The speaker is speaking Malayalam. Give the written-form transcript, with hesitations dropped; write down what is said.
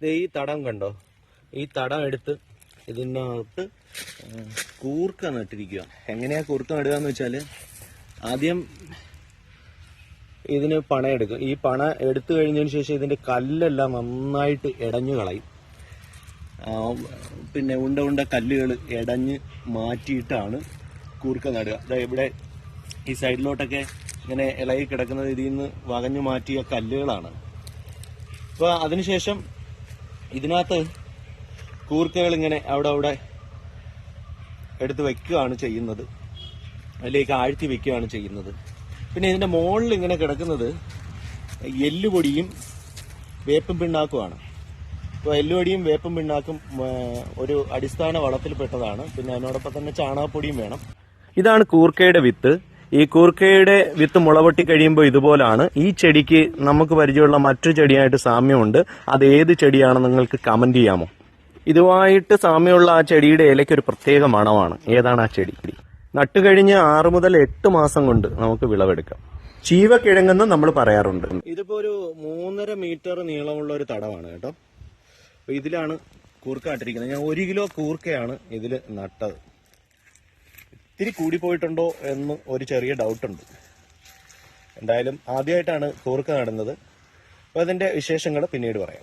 ഈ തടം കണ്ടോ? ഈ തടം എടുത്ത് ഇതിനകത്ത് കൂർക്ക നട്ടിരിക്കുക. എങ്ങനെയാ കൂർക്ക നടുക എന്ന് വെച്ചാല്, ആദ്യം ഇതിന് പണയെടുക്കും. ഈ പണ എടുത്തു കഴിഞ്ഞതിന് ശേഷം ഇതിന്റെ കല്ലെല്ലാം നന്നായിട്ട് ഇടഞ്ഞു കളയും. പിന്നെ ഉണ്ട കല്ലുകൾ ഇടഞ്ഞ് മാറ്റിയിട്ടാണ് കൂർക്ക നടുക. ഇവിടെ ഈ സൈഡിലോട്ടൊക്കെ ഇങ്ങനെ ഇളകി കിടക്കുന്നത് ഇതിൽ നിന്ന് വകഞ്ഞു മാറ്റിയ കല്ലുകളാണ്. അപ്പോൾ അതിനുശേഷം ഇതിനകത്ത് കൂർക്കകൾ ഇങ്ങനെ അവിടെ എടുത്ത് വെക്കുകയാണ് ചെയ്യുന്നത്, അതിലേക്ക് ആഴ്ത്തി വെക്കുകയാണ് ചെയ്യുന്നത്. പിന്നെ ഇതിന്റെ മുകളിൽ ഇങ്ങനെ കിടക്കുന്നത് എല്ലുപൊടിയും വേപ്പും പിണ്ണാക്കുമാണ്. അപ്പോൾ എല്ലുപൊടിയും വേപ്പും പിണ്ണാക്കും ഒരു അടിസ്ഥാന വളത്തിൽപ്പെട്ടതാണ്. പിന്നെ അതിനോടൊപ്പം തന്നെ ചാണകപ്പൊടിയും വേണം. ഇതാണ് കൂർക്കയുടെ വിത്ത്. ഈ കൂർക്കയുടെ വിത്ത് മുളപൊട്ടി കഴിയുമ്പോൾ ഇതുപോലാണ്. ഈ ചെടിക്ക് നമുക്ക് പരിചയമുള്ള മറ്റൊരു ചെടിയായിട്ട് സാമ്യമുണ്ട്. അത് ഏത് ചെടിയാണെന്ന് നിങ്ങൾക്ക് കമന്റ് ചെയ്യാമോ? ഇതുമായിട്ട് സാമ്യമുള്ള ആ ചെടിയുടെ ഇലയ്ക്ക് ഒരു പ്രത്യേക മണമാണ്. ഏതാണ് ആ ചെടി? നട്ടുകഴിഞ്ഞ് 6 മുതൽ 8 മാസം കൊണ്ട് നമുക്ക് വിളവെടുക്കാം. ചീവക്കിഴങ്ങെന്ന് നമ്മൾ പറയാറുണ്ട്. ഇതിപ്പോ ഒരു 3.5 മീറ്റർ നീളമുള്ള ഒരു തടമാണ് കേട്ടോ. അപ്പൊ ഇതിലാണ് കൂർക്ക നട്ടിരിക്കുന്നത്. ഞാൻ 1 കിലോ കൂർക്കയാണ് ഇതിൽ നട്ടത്. ഇത്തിരി കൂടിപ്പോയിട്ടുണ്ടോ എന്ന് ഒരു ചെറിയ ഡൗട്ടുണ്ട്. എന്തായാലും ആദ്യമായിട്ടാണ് കൂർക്ക നടുന്നത്. അപ്പൊ അതിന്റെ വിശേഷങ്ങൾ പിന്നീട് പറയാം.